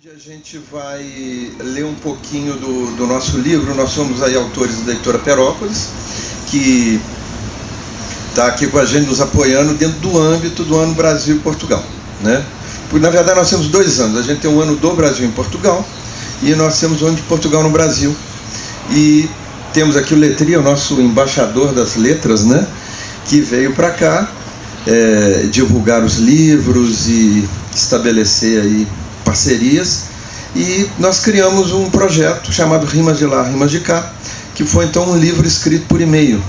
A gente vai ler um pouquinho do nosso livro. Nós somos aí autores da editora Perópolis, que está aqui com a gente nos apoiando dentro do âmbito do ano Brasil e Portugal, né? Porque, na verdade, nós temos 2 anos. A gente tem um ano do Brasil em Portugal e nós temos o ano de Portugal no Brasil. E temos aqui o Letria, o nosso embaixador das letras, né? Que veio para cá divulgar os livros e estabelecer aí parcerias, e nós criamos um projeto chamado Rimas de Lá, Rimas de Cá, que foi então um livro escrito por e-mail,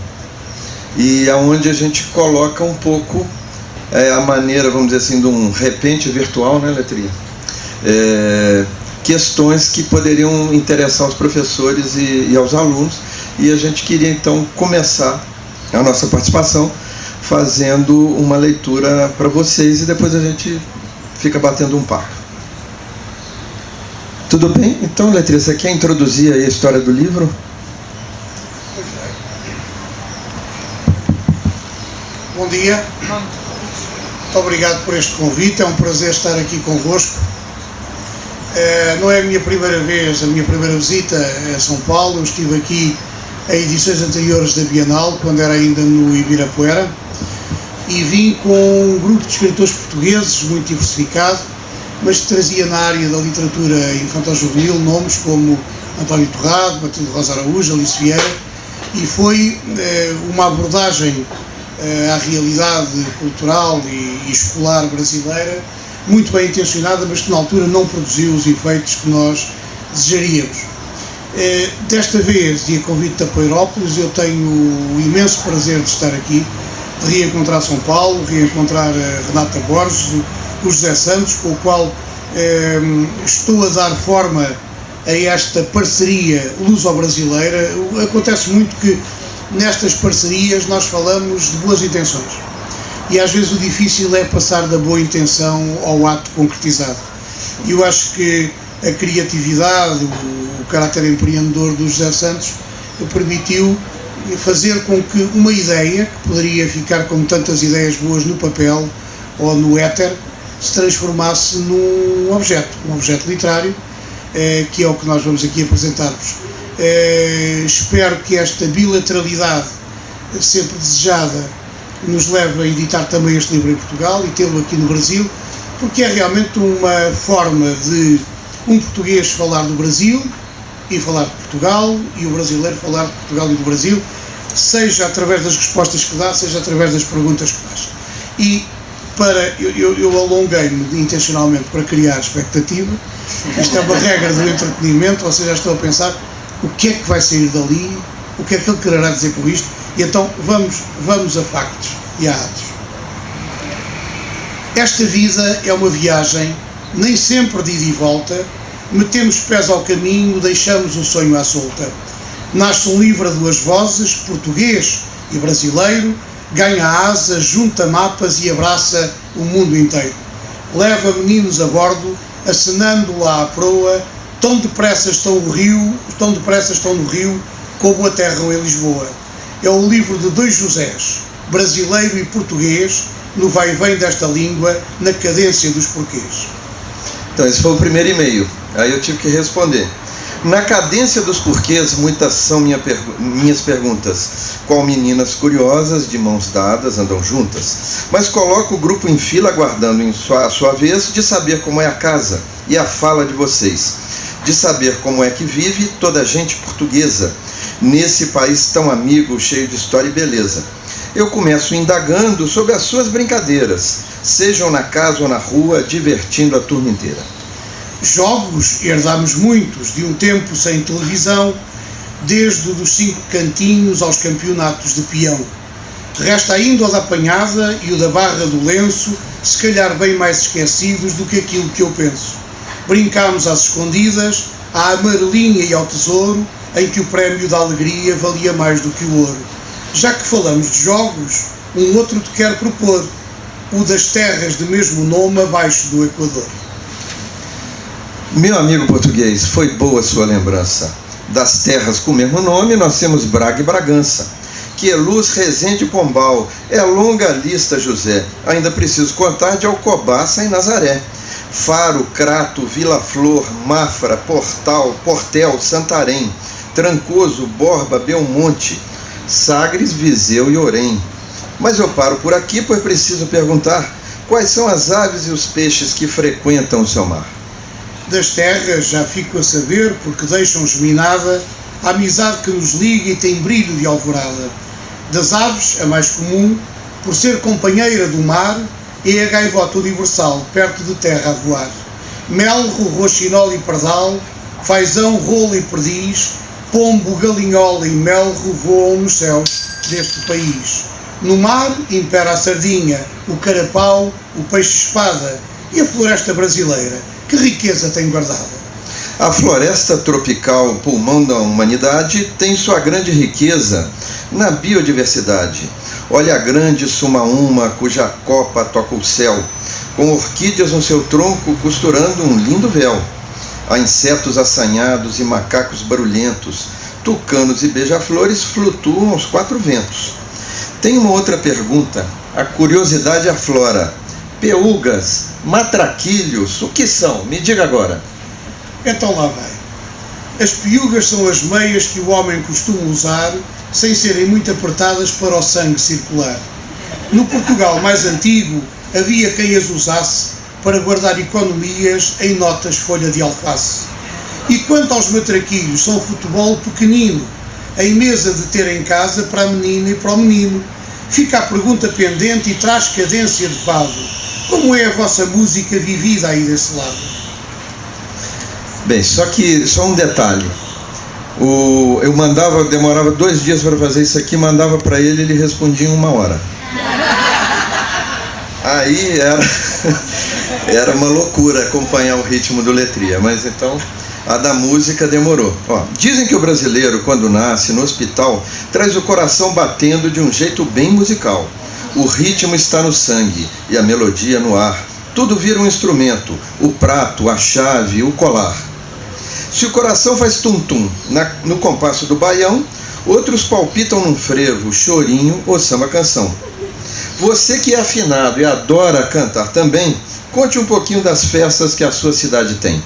e aonde a gente coloca um pouco a maneira, vamos dizer assim, de um repente virtual, né, Letria? Questões que poderiam interessar aos professores e aos alunos, e a gente queria então começar a nossa participação fazendo uma leitura para vocês, e depois a gente fica batendo um papo. Tudo bem? Então, Letria, você quer introduzir aí a história do livro? Bom dia. Muito obrigado por este convite. É um prazer estar aqui convosco. Não é a minha primeira vez, a minha primeira visita a São Paulo. Eu estive aqui em edições anteriores da Bienal, quando era ainda no Ibirapuera, e vim com um grupo de escritores portugueses muito diversificado, mas que trazia na área da literatura infantil-juvenil nomes como António Torrado, Matilde Rosa Araújo, Alice Vieira, e foi uma abordagem à realidade cultural e escolar brasileira muito bem intencionada, mas que na altura não produziu os efeitos que nós desejaríamos. Desta vez, e a convite da Perópolis, eu tenho o imenso prazer de estar aqui, de reencontrar São Paulo, reencontrar Renata Borges, o José Santos, com o qual estou a dar forma a esta parceria luso-brasileira. Acontece muito que nestas parcerias nós falamos de boas intenções, e às vezes o difícil é passar da boa intenção ao ato concretizado. E eu acho que a criatividade, o caráter empreendedor do José Santos permitiu fazer com que uma ideia, que poderia ficar como tantas ideias boas no papel ou no éter, se transformasse num um objeto literário, que é o que nós vamos aqui apresentar-vos. Espero que esta bilateralidade sempre desejada nos leve a editar também este livro em Portugal e tê-lo aqui no Brasil, porque é realmente uma forma de um português falar do Brasil e falar de Portugal, e o brasileiro falar de Portugal e do Brasil, seja através das respostas que dá, seja através das perguntas que faz. E eu alonguei-me intencionalmente para criar expectativa. Isto é uma regra do entretenimento, ou seja, já estou a pensar o que é que vai sair dali, o que é que ele quererá dizer com isto, e então vamos a factos e a atos. Esta vida é uma viagem, nem sempre de ida e volta, metemos pés ao caminho, deixamos o sonho à solta. Nasce um livro a 2 vozes, português e brasileiro, ganha asa, junta mapas e abraça o mundo inteiro. Leva meninos a bordo, acenando lá à proa, tão depressa estão no rio, como aterram em Lisboa. É o livro de 2 Josés, brasileiro e português, no vai e vem desta língua, na cadência dos porquês. Então, esse foi o primeiro e-mail. Aí eu tive que responder. Na cadência dos porquês, muitas são minhas perguntas. Qual meninas curiosas, de mãos dadas, andam juntas? Mas coloco o grupo em fila, aguardando a sua vez de saber como é a casa e a fala de vocês, de saber como é que vive toda a gente portuguesa, nesse país tão amigo, cheio de história e beleza. Eu começo indagando sobre as suas brincadeiras, sejam na casa ou na rua, divertindo a turma inteira. Jogos herdamos muitos, de um tempo sem televisão, desde o dos 5 cantinhos aos campeonatos de peão. Resta ainda o da apanhada e o da barra do lenço, se calhar bem mais esquecidos do que aquilo que eu penso. Brincámos às escondidas, à amarelinha e ao tesouro, em que o prémio da alegria valia mais do que o ouro. Já que falamos de jogos, um outro te quero propor, o das terras de mesmo nome abaixo do Equador. Meu amigo português, foi boa sua lembrança. Das terras com o mesmo nome, nós temos Braga e Bragança. Queluz, Resende e Pombal. É longa a lista, José. Ainda preciso contar de Alcobaça e Nazaré. Faro, Crato, Vila Flor, Mafra, Portel, Santarém, Trancoso, Borba, Belmonte, Sagres, Viseu e Orém. Mas eu paro por aqui, pois preciso perguntar quais são as aves e os peixes que frequentam o seu mar. Das terras já fico a saber, porque deixam geminada a amizade que nos liga e tem brilho de alvorada. Das aves, a mais comum, por ser companheira do mar, é a gaivota universal, perto de terra a voar. Melro, roxinol e pardal, fazão, rolo e perdiz, pombo, galinhola e melro voam nos céus deste país. No mar impera a sardinha, o carapau, o peixe-espada e a floresta brasileira. Que riqueza tem guardada! A floresta tropical, pulmão da humanidade, tem sua grande riqueza na biodiversidade. Olha a grande sumaúma, cuja copa toca o céu, com orquídeas no seu tronco costurando um lindo véu. Há insetos assanhados e macacos barulhentos, tucanos e beija-flores flutuam aos quatro ventos. Tem uma outra pergunta. A curiosidade aflora. Peugas, matraquilhos, o que são? Me diga agora. Então lá vai. As piugas são as meias que o homem costuma usar sem serem muito apertadas para o sangue circular. No Portugal mais antigo havia quem as usasse para guardar economias em notas folha de alface. E quanto aos matraquilhos, são futebol pequenino, em mesa de ter em casa para a menina e para o menino. Fica a pergunta pendente e traz cadência de fado. Como é a vossa música vivida aí desse lado? Bem, só um detalhe. Eu demorava 2 dias para fazer isso aqui, mandava para ele, ele respondia em 1 hora. Aí era uma loucura acompanhar o ritmo do Letria, mas então a da música demorou. Dizem que o brasileiro, quando nasce no hospital, traz o coração batendo de um jeito bem musical. O ritmo está no sangue e a melodia no ar. Tudo vira um instrumento, o prato, a chave, o colar. Se o coração faz tum-tum no compasso do baião, outros palpitam num frevo, chorinho ou samba-canção. Você que é afinado e adora cantar também, conte um pouquinho das festas que a sua cidade tem.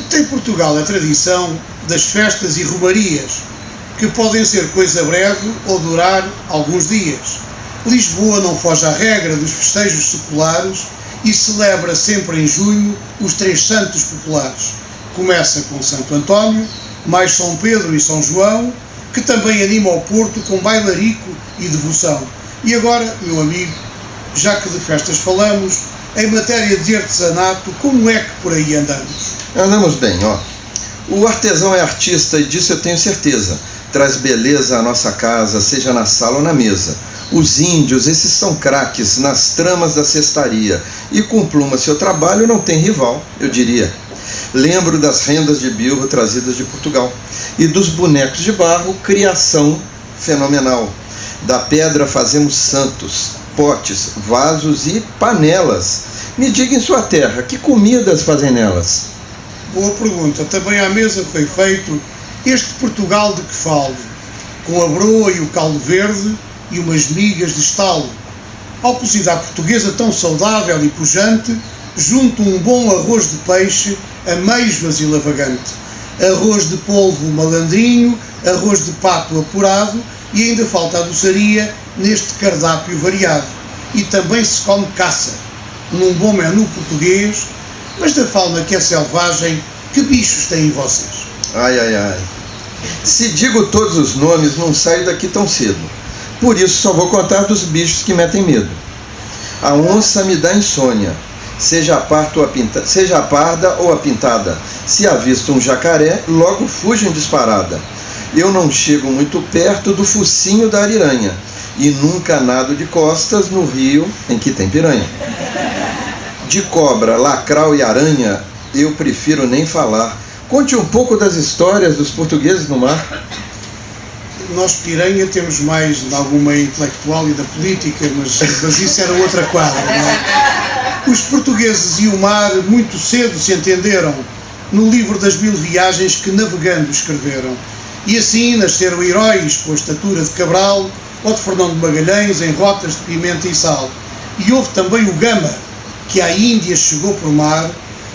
Tem Portugal a tradição das festas e romarias, que podem ser coisa breve ou durar alguns dias. Lisboa não foge à regra dos festejos seculares e celebra sempre em junho os 3 santos populares. Começa com Santo António, mais São Pedro e São João, que também anima o Porto com bailarico e devoção. E agora, meu amigo, já que de festas falamos, em matéria de artesanato, como é que por aí andamos? Andamos bem, O artesão é artista e disso eu tenho certeza. Traz beleza à nossa casa, seja na sala ou na mesa. Os índios, esses são craques nas tramas da cestaria. E com pluma seu trabalho não tem rival, eu diria. Lembro das rendas de bilro trazidas de Portugal. E dos bonecos de barro, criação fenomenal. Da pedra fazemos santos, potes, vasos e panelas. Me diga em sua terra, que comidas fazem nelas? Boa pergunta. Também à mesa foi feito este Portugal de que falo, com a broa e o caldo verde e umas migas de estalo. Ao cozida à portuguesa tão saudável e pujante, junto um bom arroz de peixe, amêijoas e lavagante. Arroz de polvo malandrinho, arroz de pato apurado e ainda falta a doçaria neste cardápio variado. E também se come caça, num bom menu português, mas da fauna que é selvagem, que bichos têm vocês? Ai. Se digo todos os nomes, não saio daqui tão cedo. Por isso só vou contar dos bichos que metem medo. A onça me dá insônia, seja a parda ou a pintada. Se avista um jacaré, logo fujo em disparada. Eu não chego muito perto do focinho da ariranha e nunca nado de costas no rio em que tem piranha. De cobra, lacral e aranha, eu prefiro nem falar. Conte um pouco das histórias dos portugueses no mar. Nós, piranha, temos mais de alguma intelectual e da política, mas isso era outra quadra, não é? Os portugueses e o mar muito cedo se entenderam no livro das 1000 viagens que navegando escreveram. E assim nasceram heróis com a estatura de Cabral ou de Fernão de Magalhães em rotas de pimenta e sal. E houve também o Gama, que à Índia chegou por mar,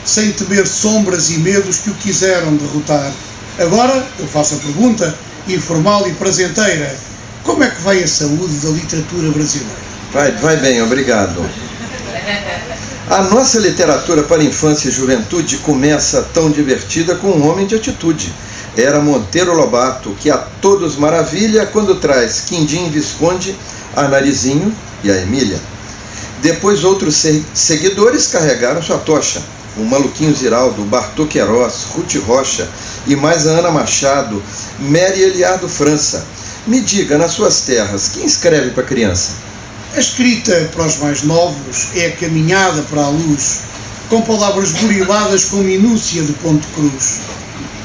sem temer sombras e medos que o quiseram derrotar. Agora, eu faço a pergunta, informal e prazenteira, como é que vai a saúde da literatura brasileira? Vai bem, obrigado. A nossa literatura para infância e juventude começa tão divertida com um homem de atitude. Era Monteiro Lobato, que a todos maravilha quando traz Quindim Visconde, a Narizinho e a Emília. Depois outros seguidores carregaram sua tocha. O Maluquinho Ziraldo, Bartô Queiroz, Ruth Rocha e mais a Ana Machado, Mary Eliardo França. Me diga, nas suas terras, quem escreve para criança? A escrita para os mais novos é a caminhada para a luz, com palavras buriladas com minúcia de ponto cruz.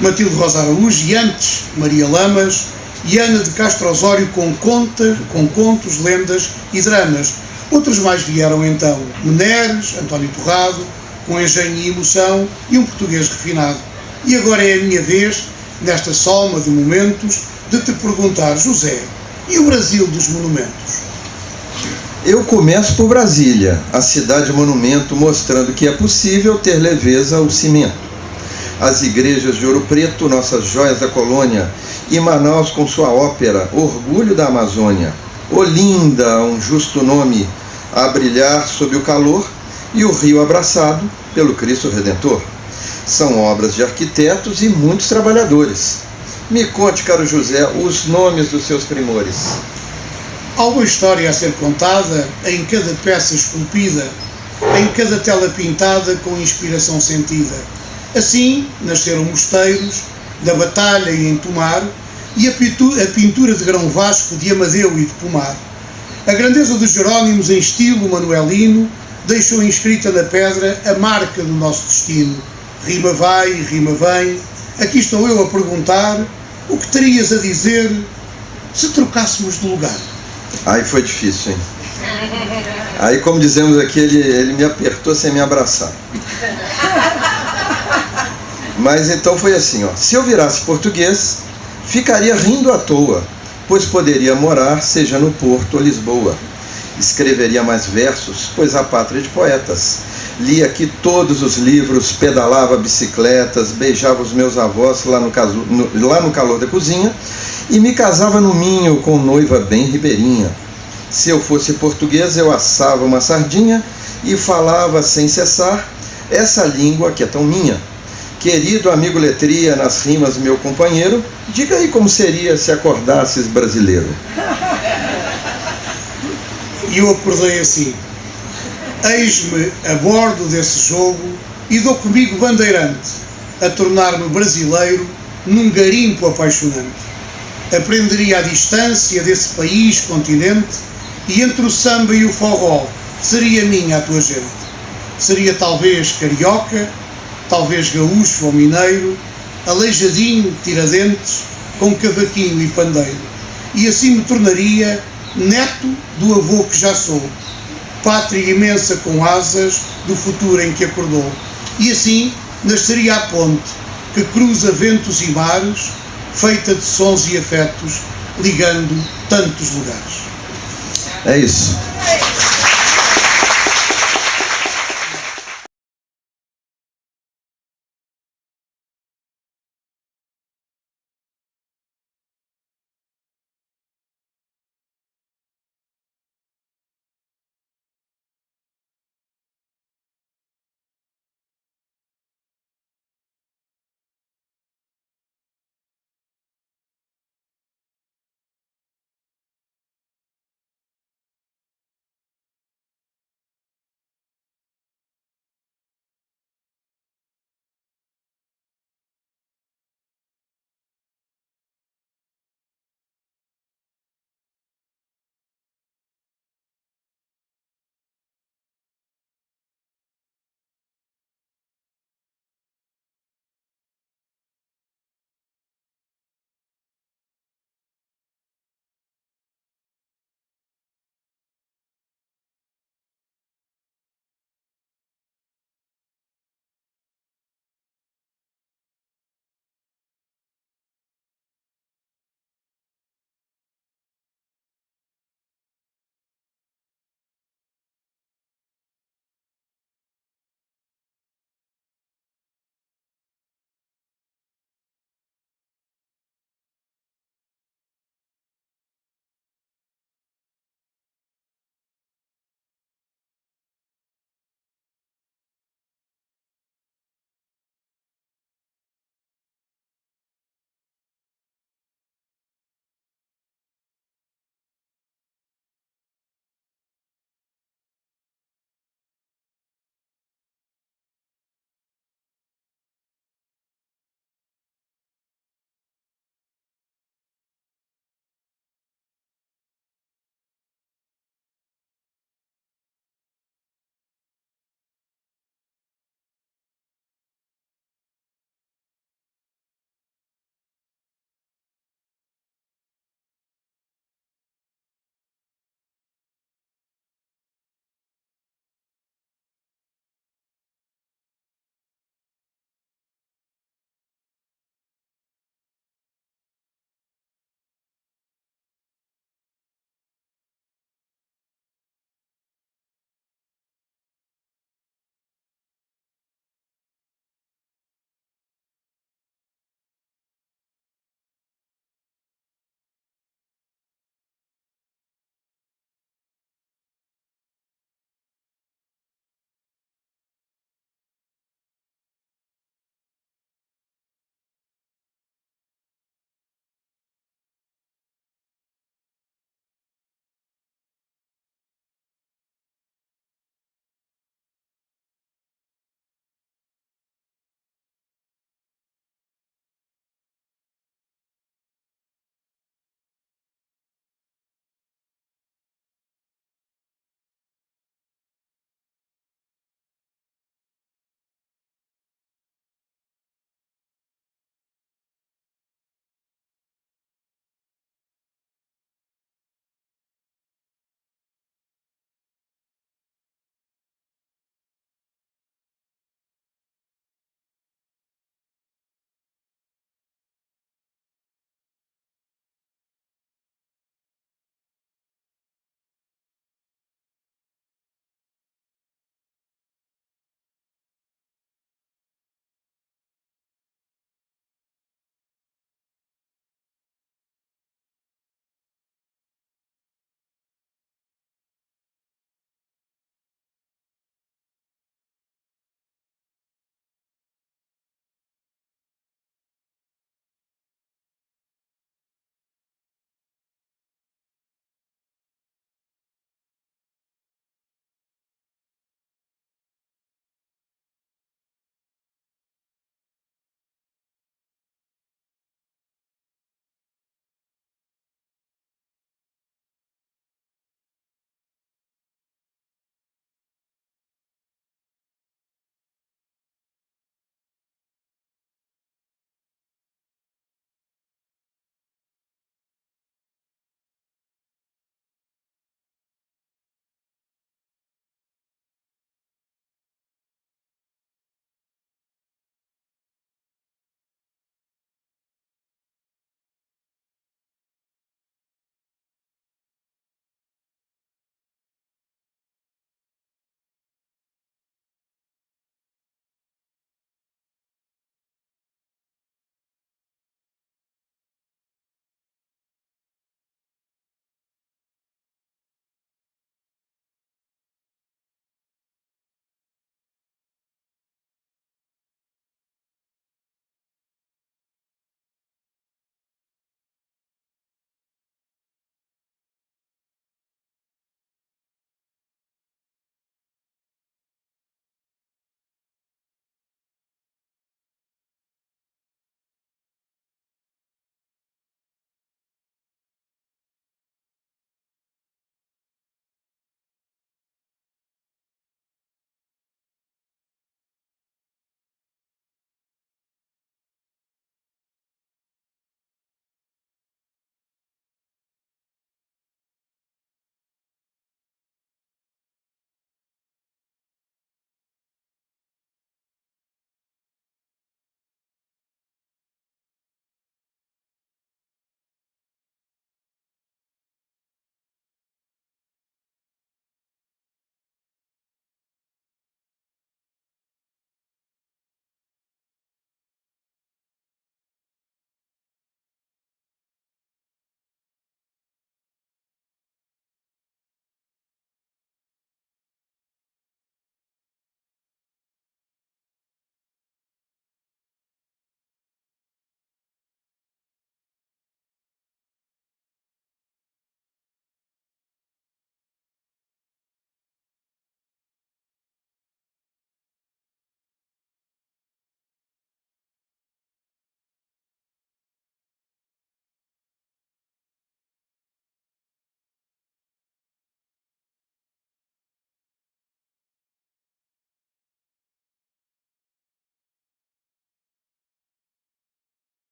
Matilde Rosa Araújo e antes Maria Lamas e Ana de Castro Osório com contos, lendas e dramas. Outros mais vieram então, Meneres, António Torrado, com engenho e emoção e um português refinado. E agora é a minha vez, nesta salma de momentos, de te perguntar, José, e o Brasil dos monumentos? Eu começo por Brasília, a cidade monumento, mostrando que é possível ter leveza ao cimento. As igrejas de Ouro Preto, nossas joias da colônia, e Manaus com sua ópera, orgulho da Amazônia. Olinda, um justo nome, a brilhar sob o calor, e o rio abraçado pelo Cristo Redentor. São obras de arquitetos e muitos trabalhadores. Me conte, caro José, os nomes dos seus primores. Há uma história a ser contada em cada peça esculpida, em cada tela pintada com inspiração sentida. Assim nasceram mosteiros, da Batalha e em Tomar, e a pintura de Grão Vasco, de Amadeu e de Pomar. A grandeza dos Jerónimos em estilo manuelino deixou inscrita na pedra a marca do nosso destino. Rima vai, rima vem. Aqui estou eu a perguntar o que terias a dizer se trocássemos de lugar. Aí foi difícil, hein? Aí, como dizemos aqui, ele me apertou sem me abraçar. Mas então foi assim, ó. Se eu virasse português, ficaria rindo à toa, pois poderia morar, seja no Porto ou Lisboa. Escreveria mais versos, pois a pátria de poetas. Li aqui todos os livros, pedalava bicicletas, beijava os meus avós lá no calor da cozinha e me casava no Minho com noiva bem ribeirinha. Se eu fosse português, eu assava uma sardinha e falava sem cessar essa língua que é tão minha. Querido amigo Letria, nas rimas meu companheiro, diga aí como seria se acordasses brasileiro. E eu acordei assim. Eis-me a bordo desse jogo e dou comigo bandeirante, a tornar-me brasileiro num garimpo apaixonante. Aprenderia a distância desse país, continente, e entre o samba e o forró seria minha a tua gente. Seria talvez carioca, talvez gaúcho ou mineiro, aleijadinho, tiradentes, com cavaquinho e pandeiro. E assim me tornaria neto do avô que já sou, pátria imensa com asas do futuro em que acordou. E assim nasceria a ponte que cruza ventos e mares, feita de sons e afetos, ligando tantos lugares. É isso.